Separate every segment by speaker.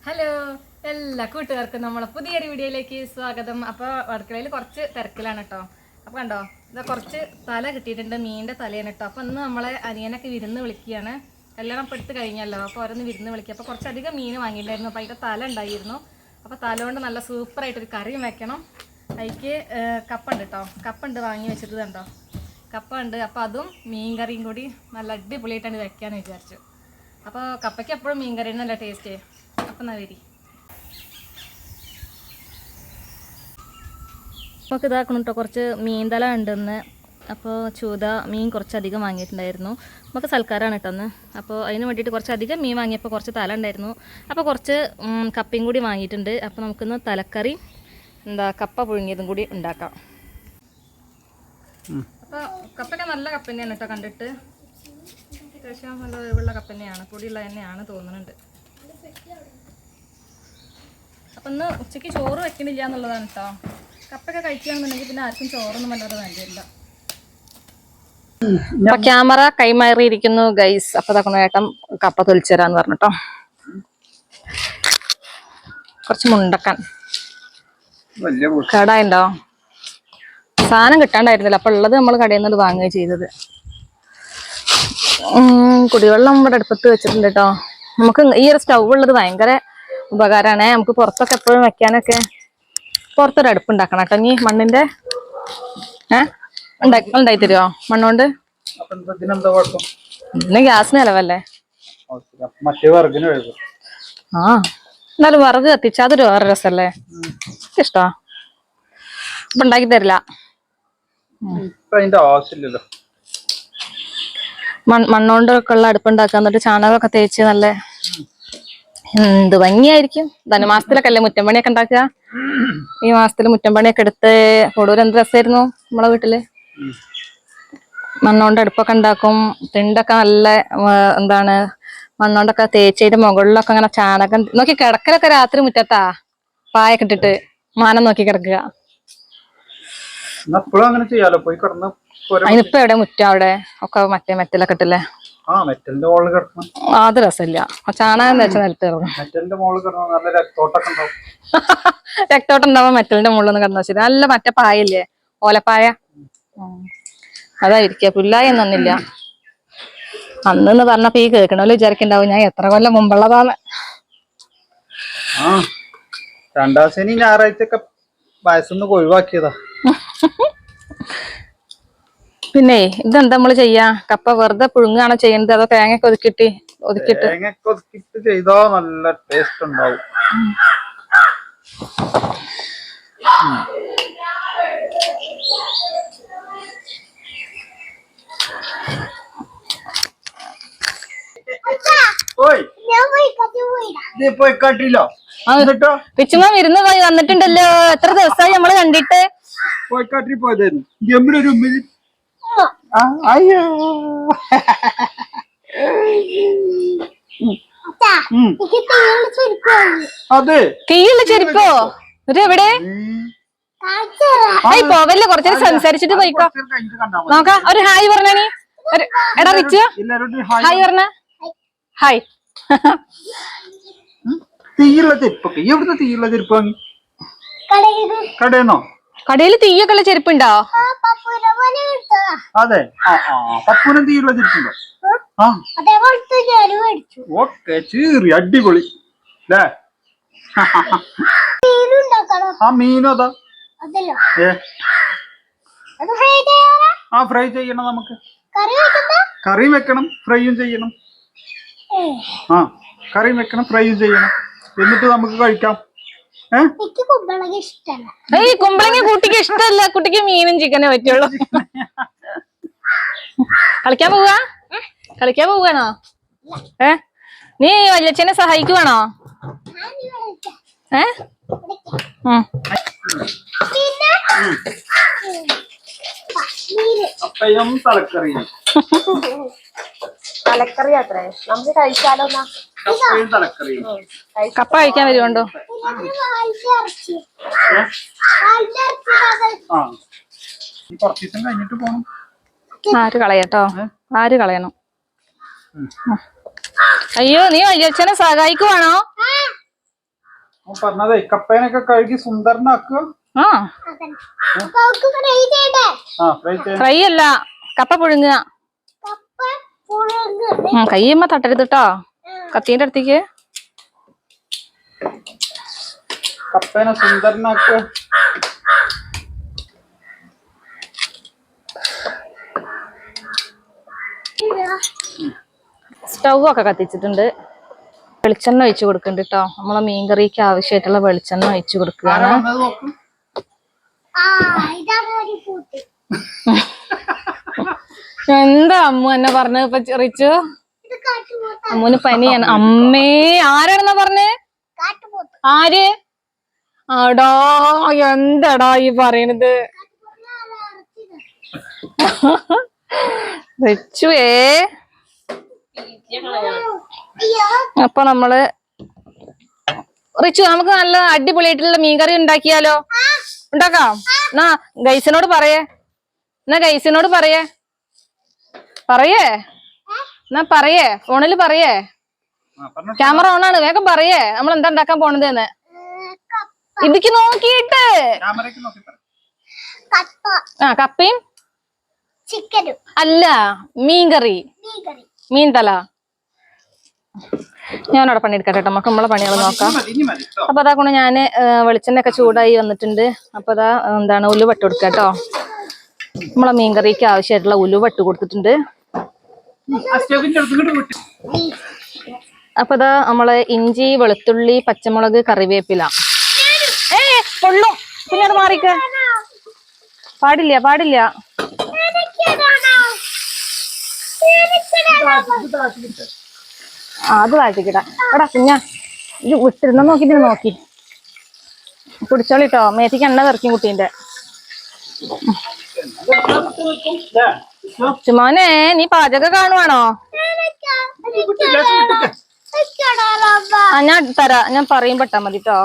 Speaker 1: Hello എല്ലാ കൂട്ടുകാർക്കും നമ്മളെ പുതിയൊരു വീഡിയോയിലേക്ക് സ്വാഗതം. അപ്പോൾ അടുക്കളയിൽ കുറച്ച് തിരക്കിലാണ് കേട്ടോ. അപ്പോൾ കണ്ടോ ഇതാ കുറച്ച് തല കിട്ടിയിട്ടുണ്ട്, മീനിൻ്റെ തലയാണ് കേട്ടോ. അപ്പോൾ ഇന്ന് നമ്മളെ അനിയനൊക്കെ വിരുന്ന് വിളിക്കുകയാണ്. കല്യാണം ഇപ്പോൾ എടുത്ത് കഴിഞ്ഞല്ലോ, അപ്പോൾ ഓരോന്ന് വിരുന്ന് വിളിക്കുക. അപ്പോൾ കുറച്ചധികം മീൻ വാങ്ങിയിട്ടുണ്ടായിരുന്നു. അപ്പോൾ അതിൻ്റെ തല ഉണ്ടായിരുന്നു. അപ്പോൾ തല കൊണ്ട് നല്ല സൂപ്പറായിട്ടൊരു കറിയും വെക്കണം. അതിക്ക് കപ്പ ഉണ്ട് കേട്ടോ, കപ്പ ഉണ്ട് വാങ്ങി വെച്ചിട്ട് കണ്ടോ, കപ്പ ഉണ്ട്. അപ്പോൾ അതും മീൻ കറിയും കൂടി നല്ല അടിപൊളിയായിട്ടാണ് വെക്കാമെന്ന് വിചാരിച്ചു. അപ്പോൾ കപ്പയ്ക്ക് എപ്പോഴും മീൻ കറി നല്ല ടേസ്റ്റ്. അപ്പം എന്നാ വരി നമുക്ക് ഇതാക്കണം കേട്ടോ. കുറച്ച് മീൻ തല ഉണ്ടെന്ന്. അപ്പോൾ ചൂത മീൻ കുറച്ചധികം വാങ്ങിയിട്ടുണ്ടായിരുന്നു. നമുക്ക് സൽക്കാരമാണ് കേട്ടോന്ന്. അപ്പോൾ അതിന് വേണ്ടിയിട്ട് കുറച്ചധികം മീൻ വാങ്ങിയപ്പോൾ കുറച്ച് തല ഉണ്ടായിരുന്നു. അപ്പോൾ കുറച്ച് കപ്പയും കൂടി വാങ്ങിയിട്ടുണ്ട്. അപ്പോൾ നമുക്കിന്ന് തലക്കറി കപ്പ പുഴുങ്ങിയതും കൂടി ഉണ്ടാക്കാം. അപ്പോൾ കപ്പൊക്കെ നല്ല കപ്പ തന്നെയാണ് കേട്ടോ. കണ്ടിട്ട് അത്യാവശ്യം നല്ല വേവുള്ള കപ്പ തന്നെയാണ്, പൊടിയുള്ള തന്നെയാണ് തോന്നുന്നുണ്ട്. അപ്പം ഇന്ന് ഉച്ചയ്ക്ക് ചോറ് വെക്കണില്ല എന്നുള്ളതാണ് കേട്ടോ. കപ്പൊക്കെ കഴിക്കുകയാണെന്നുണ്ടെങ്കിൽ പിന്നെ ആർക്കും ചോറൊന്നും വല്ലാതെ വേണ്ടിയില്ല. അപ്പൊ ക്യാമറ കൈമാറിയിരിക്കുന്നു ഗൈസ്. അപ്പൊ തക്കുന്ന ഏട്ടൻ കപ്പ തൊലിച്ചു തരാന്ന് പറഞ്ഞിട്ടോ. കുറച്ച് മുണ്ടക്കാൻ കടായുണ്ടോ, സാധനം കിട്ടാണ്ടായിരുന്നില്ല. അപ്പൊ ഉള്ളത് നമ്മൾ കടയിൽ നിന്ന് വാങ്ങുകയും ചെയ്തത്. കുടിവെള്ളം ഇവിടെ അടുപ്പത്ത് വെച്ചിട്ടുണ്ട് കേട്ടോ. നമുക്ക് ഈ ഒരു സ്റ്റൗ ഉള്ളത് ഭയങ്കര ഉപകാരമാണ്. നമുക്ക് പുറത്തൊക്കെ എപ്പോഴും വെക്കാനൊക്കെ പുറത്തൊരു അടുപ്പ് ഉണ്ടാക്കണം കേട്ടോ. നീ മണ്ണിന്റെ ഉണ്ടായി തരുമോ മണ്ണുകൊണ്ട്? പിന്നെ ഗ്യാസിന് ചിലവല്ലേ. ആ എന്നാലും വിറക് കത്തിച്ചാ അതൊരു വേറെ രസല്ലേ, ഇഷ്ടോ. അപ്പൊ ഉണ്ടാക്കി തരില്ല. മണ്ണോണ്ടൊക്കെ ഉള്ള അടുപ്പുണ്ടാക്കാൻ, എന്നിട്ട് ചാണകമൊക്കെ തേച്ച് നല്ല എന്ത് ഭംഗിയായിരിക്കും. ധനുമാസത്തിലൊക്കെ അല്ലേ മുറ്റം പണിയൊക്കെ ഉണ്ടാക്കുക. ഈ മാസത്തില് മുറ്റം പണിയൊക്കെ എടുത്ത് കൂടുതൽ എന്ത് രസമായിരുന്നു നമ്മളെ വീട്ടില്. മണ്ണോണ്ട് അടുപ്പൊക്കെ ഉണ്ടാക്കും. തിണ്ടൊക്കെ നല്ല മണ്ണോണ്ടൊക്കെ തേച്ചതിന്റെ മുകളിലൊക്കെ അങ്ങനെ ചാണകം നോക്കി കിടക്കലൊക്കെ രാത്രി മുറ്റത്താ പായൊക്കെ ഇട്ടിട്ട് മാനം നോക്കി കിടക്കുക. അതിനിപ്പോ എവിടെ മുറ്റം, അവിടെ ഒക്കെ മറ്റേ മെറ്റലൊക്കെ ഇട്ടില്ലേ. അത് രസമില്ല. ചാണകം തേച്ച നിലത്ത് രക്തോട്ടം ഉണ്ടാവാൻ മെറ്റലിന്റെ മുകളിൽ ഒന്ന് കിടന്നു വെച്ചിട്ട് നല്ല മറ്റേ പായല്ലേ, ഓലപ്പായ, അതായിരിക്ക. പുല്ലായ ഒന്നില്ല. അന്നെന്ന് പറഞ്ഞപ്പോ ഈ കേൾക്കണല്ലോ വിചാരിക്കണ്ടാവും ഞാൻ എത്ര കൊല്ലം മുമ്പുള്ളതാണ്.
Speaker 2: രണ്ടാം ശനി ഞായറാഴ്ചയൊക്കെ വയസ്സൊന്ന് ഒഴിവാക്കിയതാ.
Speaker 1: പിന്നെ ഇതെന്താ നമ്മള് ചെയ്യാ? കപ്പ വെറുതെ പുഴുങ്ങാണോ ചെയ്യുന്നത്, അതോ തേങ്ങയൊക്കെ ഒതുക്കിട്ട്
Speaker 2: ചെയ്താ നല്ല ടേസ്റ്റ് ഉണ്ടാവും.
Speaker 1: പിച്ചുമ്മ വിരുന്ന് പോയി വന്നിട്ടുണ്ടല്ലോ. എത്ര ദിവസമായി നമ്മള് കണ്ടിട്ട്.
Speaker 2: പോയിക്കാട്ടിൽ പോയതായിരുന്നു. അയ്യോ അതെ,
Speaker 1: തീയുള്ള ചെരുപ്പോ ഒരു എവിടെ പോവല്ലേ? കുറച്ചേരം സംസാരിച്ചിട്ട് പോയിക്കോ. നോക്കാം. ഒരു ഹായ് പറഞ്ഞാനി. എടാ റിച്ച് ഹായ് പറഞ്ഞ. ഹായ്.
Speaker 2: തീയുള്ള ചെരുപ്പൊക്കെ എവിടുന്ന്? തീയുള്ള ചെരുപ്പ് വാങ്ങി കടയെന്നോ?
Speaker 1: കടയിൽ തീയൊക്കെ ഉള്ള ചെരുപ്പുണ്ടോ?
Speaker 2: അതെ. പപ്പൂനും തീയുള്ള ചെരുപ്പുണ്ടോ? ഓക്കെ, ചീറി അടിപൊളി അല്ലേ. ആ മീനും അതാ. ഫ്രൈ ചെയ്യണം. നമുക്ക് കറിയും വെക്കണം, ഫ്രൈയും ചെയ്യണം. കറിയും വെക്കണം, ഫ്രൈയും ചെയ്യണം. എന്നിട്ട് നമുക്ക് കഴിക്കാം.
Speaker 1: കുമ്പളങ്ങ കുട്ടിക്ക് ഇഷ്ടമല്ല. കുട്ടിക്ക് മീനും ചിക്കനേ പറ്റുള്ളൂ. കളിക്കാൻ പോവാ? കളിക്കാൻ പോവാണോ? നീ വല്യച്ഛനെ സഹായിക്കുവാണോ?
Speaker 2: അപ്പയും തലക്കറിയും.
Speaker 3: തലക്കറി അത്രേ നമുക്ക് കഴിച്ചാലോ?
Speaker 2: തലക്കറിയും
Speaker 1: കപ്പ കഴിക്കാൻ വരുമുണ്ടോ?
Speaker 2: കുറച്ച് ദിവസം കഴിഞ്ഞിട്ട് പോണം.
Speaker 1: ആര് കളയട്ടോ, ആര് കളയണം. അയ്യോ, നീ വല്യച്ഛനെ സഹായിക്കുവാണോ?
Speaker 2: പറഞ്ഞതേ കപ്പേനൊക്കെ കഴുകി സുന്ദരനാക്കുക.
Speaker 1: ആ
Speaker 2: ഫ്രൈ ചെയ്യാൻ.
Speaker 1: ഫ്രൈ അല്ല, കപ്പ പുഴുങ്ങുക. കയ്യമ്മ തട്ടരുത് കേട്ടോ, കത്തീന്റെ അടുത്തേക്ക്.
Speaker 2: കപ്പേനെ സുന്ദരനാക്കുക.
Speaker 1: സ്റ്റൗ ഒക്കെ കത്തിച്ചിട്ടുണ്ട്. വെളിച്ചെണ്ണ ഒഴിച്ചു കൊടുക്കുന്നുണ്ട് കേട്ടോ. നമ്മളെ മീൻകറിക്ക് ആവശ്യമായിട്ടുള്ള വെളിച്ചെണ്ണ ഒഴിച്ചു കൊടുക്കുകയാണ്. എന്താ അമ്മു എന്നെ പറഞ്ഞത് ഇപ്പൊ റിച്ചു? അമ്മുന് പനിയാണ്. അമ്മേ, ആരാണെന്നാ പറഞ്ഞേ? ആര്? ആടാ, എന്താടാ ഈ പറയണത്? റിച്ചുവേ, അപ്പൊ നമ്മള് റിച്ചു നമുക്ക് നല്ല അടിപൊളിയായിട്ടുള്ള മീൻകറി ഉണ്ടാക്കിയാലോ? ഉണ്ടാക്കാം. എന്നാ ഗൈസിനോട് പറയേ, എന്നാ പറയേ, ഫോണില് പറയേ. ക്യാമറ ഓണാണ്, വേഗം പറയേ നമ്മൾ എന്താ ഉണ്ടാക്കാൻ പോണത് എന്ന്. ഇതിക്ക് നോക്കിയിട്ട്. ആ, കപ്പയും ചിക്കനും അല്ല, മീൻകറി, മീൻ തല. ഞാനവിടെ പണിയെടുക്കട്ടെ കേട്ടോ, നമുക്ക് നമ്മളെ പണികൾ നോക്കാം. അപ്പൊ അതാ കൊണ്ട് ഞാന് വെളിച്ചെണ്ണ ഒക്കെ ചൂടായി വന്നിട്ടുണ്ട്. അപ്പൊ അതാ എന്താണ് ഉലുവ ഇട്ട് കൊടുക്കുക കേട്ടോ. നമ്മളെ മീൻകറിക്ക് ആവശ്യമായിട്ടുള്ള ഉലുവ ഇട്ട് കൊടുത്തിട്ടുണ്ട്. അപ്പൊ ഇതാ നമ്മള് ഇഞ്ചി, വെളുത്തുള്ളി, പച്ചമുളക്, കറിവേപ്പില. പൊള്ളും, പിന്നെ അത് മാറിക്ക. പാടില്ല. അത് താഴ്ത്തിക്കിടാ. എടാ കുഞ്ഞാ, ഇത് വിട്ടിരുന്ന നോക്കി പിടിച്ചോളിട്ടോ, മേത്തിക്ക് എണ്ണ തെറിക്കും കുട്ടീന്റെ. ചുമോനെ, നീ പാചകം കാണുവാണോ? ആ, ഞാൻ തരാ, ഞാൻ പറയും പെട്ടാ മതി കേട്ടോ.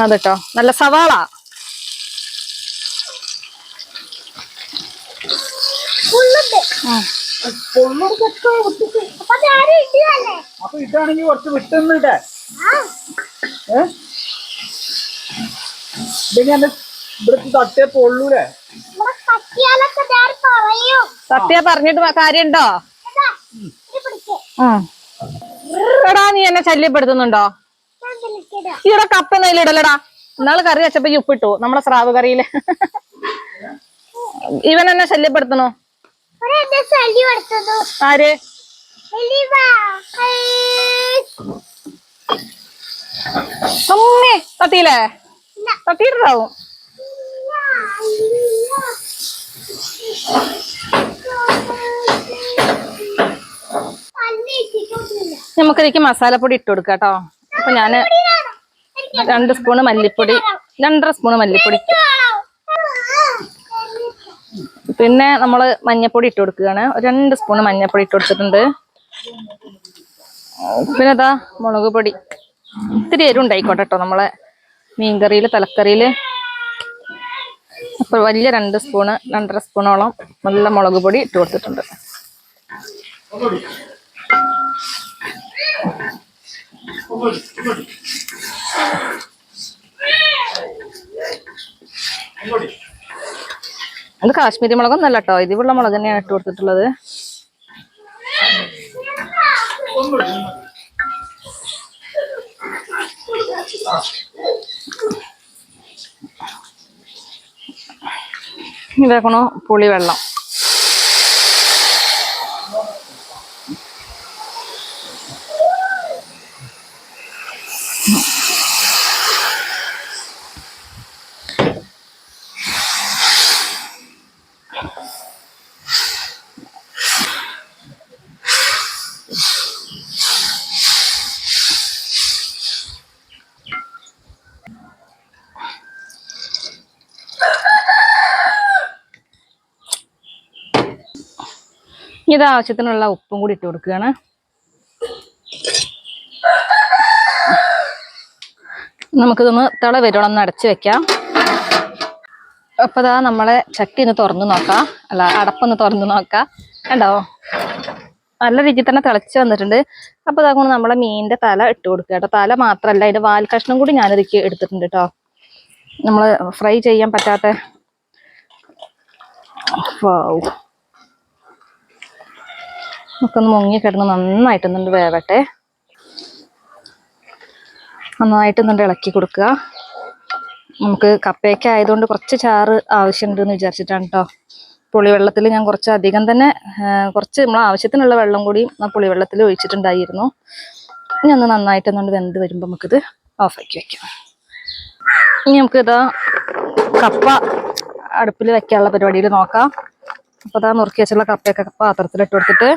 Speaker 1: അതട്ടോ, നല്ല സവാള.
Speaker 2: അപ്പൊ ഇതാണെങ്കിൽ കുറച്ച് വിട്ടുന്നിട്ടെ. ഇവിടെ തട്ടിയ പൊള്ളൂലേ?
Speaker 1: സത്യ പറഞ്ഞിട്ട് കാര്യണ്ടോ? എടാ, നീ എന്നെ ശല്യപ്പെടുത്തുന്നുണ്ടോ? ഇവിടെ കപ്പ എന്തെങ്കിലും ഇടലടാ. ഇന്നാള് കറി വെച്ചപ്പോ ഈ ഉപ്പിട്ടു നമ്മളെ സ്രാവ് കറിയില്. ഇവൻ എന്നെ ശല്യപ്പെടുത്തണോ? ആര്? അമ്മേ, തട്ടിയില്ലേ? തട്ടിയിട്ടാവും. നമുക്കിതിക്ക് മസാലപ്പൊടി ഇട്ട് കൊടുക്കാം കേട്ടോ. അപ്പൊ ഞാന് 2 സ്പൂണ് മല്ലിപ്പൊടി, 2.5 സ്പൂണ് മല്ലിപ്പൊടി, പിന്നെ നമ്മള് മഞ്ഞപ്പൊടി ഇട്ട് കൊടുക്കുകയാണ്. 2 സ്പൂണ് മഞ്ഞപ്പൊടി ഇട്ട് കൊടുത്തിട്ടുണ്ട്. പിന്നെ ഇതാ മുളക് പൊടി, ഇത്തിരി എരിവുണ്ടായിക്കോട്ടെ കേട്ടോ നമ്മളെ മീൻകറിയില്, തലക്കറിയില്. അപ്പൊ വലിയ 2 സ്പൂണ്, 2.5 സ്പൂണോളം നല്ല മുളക് പൊടി ഇട്ട് കൊടുത്തിട്ടുണ്ട്. അത് കാശ്മീരി മുളകൊന്നല്ല കേട്ടോ, ഇതിലുള്ള മുളക് തന്നെയാണ് ഇട്ട് കൊടുത്തിട്ടുള്ളത്. ഇതാക്കണോ പുളിവെള്ളം. ഇത് ആവശ്യത്തിനുള്ള ഉപ്പും കൂടി ഇട്ട് കൊടുക്കുകയാണ്. നമുക്കിതൊന്ന് തിള വരുവോളം ഒന്ന് അടച്ചു വെക്കാം. അപ്പൊ ഇതാ നമ്മളെ ചട്ടി ഒന്ന് തുറന്നു നോക്കാം, അല്ല അടപ്പൊന്ന് തുറന്നു നോക്കാം. കണ്ടോ, നല്ല രീതിയിൽ തന്നെ തിളച്ച് വന്നിട്ടുണ്ട്. അപ്പോൾ അതുകൊണ്ട് നമ്മളെ മീനിന്റെ തല ഇട്ട് കൊടുക്കുക കേട്ടോ. തല മാത്രമല്ല അതിന്റെ വാൽ കഷ്ണം കൂടി ഞാനിതിലേക്ക് എടുത്തിട്ടുണ്ട് കേട്ടോ. നമ്മൾ ഫ്രൈ ചെയ്യാൻ പറ്റാത്ത ഒക്കെ ഒന്ന് മുങ്ങി കിടന്ന് നന്നായിട്ടൊന്നുണ്ട് വേവട്ടെ. നന്നായിട്ടൊന്നുണ്ട് ഇളക്കി കൊടുക്കുക. നമുക്ക് കപ്പയൊക്കെ ആയതുകൊണ്ട് കുറച്ച് ചാറ് ആവശ്യമുണ്ടെന്ന് വിചാരിച്ചിട്ടാണ് കേട്ടോ. പുളിവെള്ളത്തിൽ ഞാൻ കുറച്ച് അധികം തന്നെ കുറച്ച് നമ്മൾ ആവശ്യത്തിനുള്ള വെള്ളം കൂടി ആ പുളിവെള്ളത്തിൽ ഒഴിച്ചിട്ടുണ്ടായിരുന്നു. ഇനി ഒന്ന് നന്നായിട്ടൊന്നുകൊണ്ട് വെന്ത് വരുമ്പോൾ നമുക്കിത് ഓഫാക്കി വെക്കാം. ഇനി നമുക്കിതാ കപ്പ അടുപ്പിൽ വെക്കാനുള്ള പരിപാടിയിൽ നോക്കാം. അപ്പോൾ അതാ നുറുക്കി വെച്ചുള്ള കപ്പയൊക്കെ പാത്രത്തിലിട്ട് കൊടുത്തിട്ട്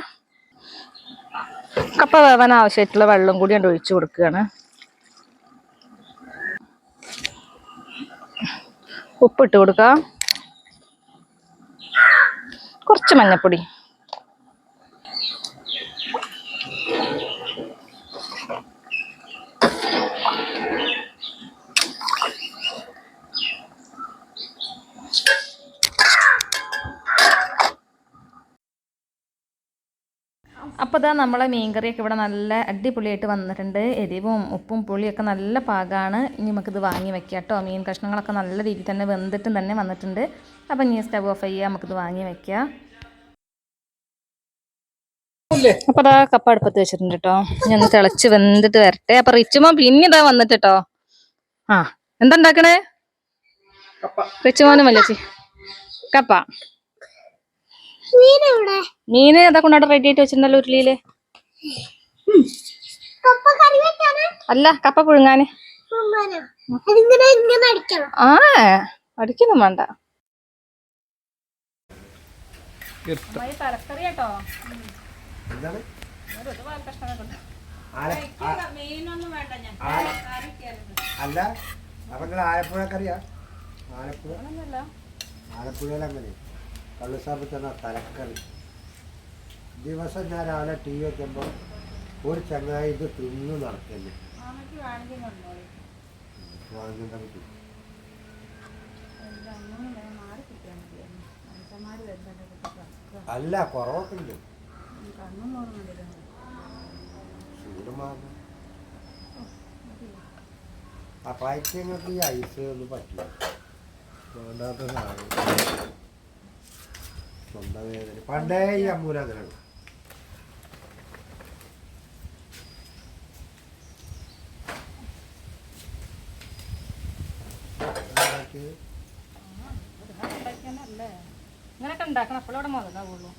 Speaker 1: കപ്പ വേവാൻ ആവശ്യമായിട്ടുള്ള വെള്ളം കൂടി ഞാൻ ഒഴിച്ചു കൊടുക്കുകയാണ്. ഉപ്പിട്ട് കൊടുക്കുക, കുറച്ച് മഞ്ഞപ്പൊടി, അപ്പോൾ ഇതാ നമ്മളെ മീൻകറിയൊക്കെ ഇവിടെ നല്ല അടിപൊളിയായിട്ട് വന്നിട്ടുണ്ട്. എരിവും ഉപ്പും പുളിയൊക്കെ നല്ല പാകമാണ്. ഇനി നമുക്കിത് വാങ്ങി വെക്കാം കേട്ടോ. മീൻ കഷ്ണങ്ങളൊക്കെ നല്ല രീതിയിൽ തന്നെ വെന്തിട്ടും തന്നെ വന്നിട്ടുണ്ട്. അപ്പം ഇനി സ്റ്റവ് ഓഫ് ചെയ്യുക, നമുക്കിത് വാങ്ങി വെക്കാം. അപ്പോൾ അതാ കപ്പ അടുപ്പത്ത് വെച്ചിട്ടുണ്ട് കേട്ടോ. ഇനി ഒന്ന് തിളച്ച് വെന്തിട്ട് വരട്ടെ. അപ്പം റിച്ചുമോ പിന്നെ ഇതാ വന്നിട്ട് കേട്ടോ. ആ എന്താ ഉണ്ടാക്കണേ? റിച്ചുമോനും വല്ലച്ചി കപ്പ മീന് അതാ കൊണ്ടാടെ റെഡി ആയിട്ട് വെച്ചിട്ടുണ്ടല്ലോ ഉരുളിയില്. അല്ല കപ്പ പുഴുങ്ങാന്. ആ അടിക്കൊന്നും വേണ്ട. തലക്കറി കേട്ടോ.
Speaker 4: അല്ല അപ്പൊ നിങ്ങൾ ആലപ്പുഴ കറിയാ? ആലപ്പുഴയിലങ്ങനെ കള്ളുസാമ്പത്തന്നെ തലക്കറി. ദിവസം ഞാൻ രാവിലെ ടി വി വെക്കുമ്പോൾ ഒരു ചങ്ങായി ഇത് തിന്നു നടക്കല്ലേ. വാങ്ങേണ്ട പറ്റി അല്ല കുറവൊക്കെ ഉണ്ട്. ചൂടുമാകും ആ പായ്ക്കങ്ങൾക്ക് ഈ ഐസ് ഒന്നും പറ്റില്ല. വേണ്ടാത്ത സാധനം സ്വന്തം വേദന. പണ്ടേ ഈ അമ്മൂല അങ്ങനെയാണ്.
Speaker 1: ഇങ്ങനൊക്കെ ഉണ്ടാക്കണം, അപ്പോഴവിടെ മുതലാവുള്ളൂ.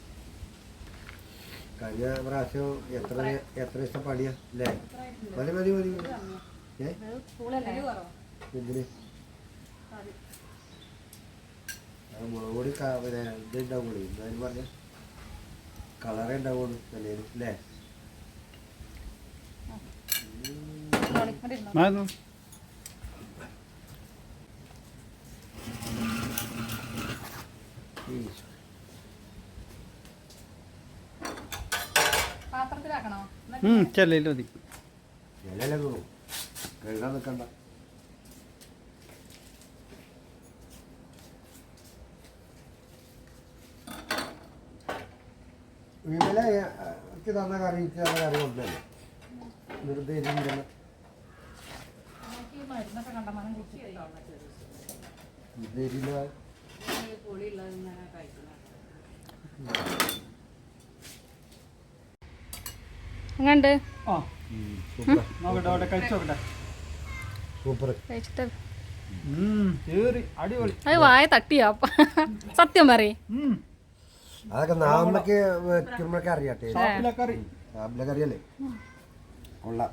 Speaker 4: കഴിഞ്ഞ പ്രാവശ്യം എത്ര ദിവസം പണിയാ അല്ലേ? മതി മതി മതി. എന്തിന് മുളക് പൊടി പിന്നെ ഇത് ഉണ്ടാവുള്ളൂ. എന്തായാലും പറഞ്ഞ കളറേ ഉണ്ടാവുള്ളൂ തലേന്ന് അല്ലേ?
Speaker 1: പാത്രത്തിലാക്കണോ?
Speaker 2: ചെല്ലയില് മതി.
Speaker 4: ഇലയിലെ തോന്നും കഴുകാൻ നിൽക്കണ്ട. വിമല എനിക്ക് തന്ന കറി ഒന്നല്ലേ നിർദ്ദേശിച്ചില്ല.
Speaker 1: എങ്ങണ്ട്
Speaker 4: സൂപ്പർ.
Speaker 1: കഴിച്ചിട്ട്
Speaker 2: അടിപൊളി.
Speaker 1: അത് വായ തട്ടിയാ സത്യം പറയും.
Speaker 4: അതൊക്കെ നാമക്ക് വെക്കുമ്പോഴൊക്കെ അറിയാട്ടെ. ആപ്പിലെ കറിയല്ലേ കൊള്ളാം.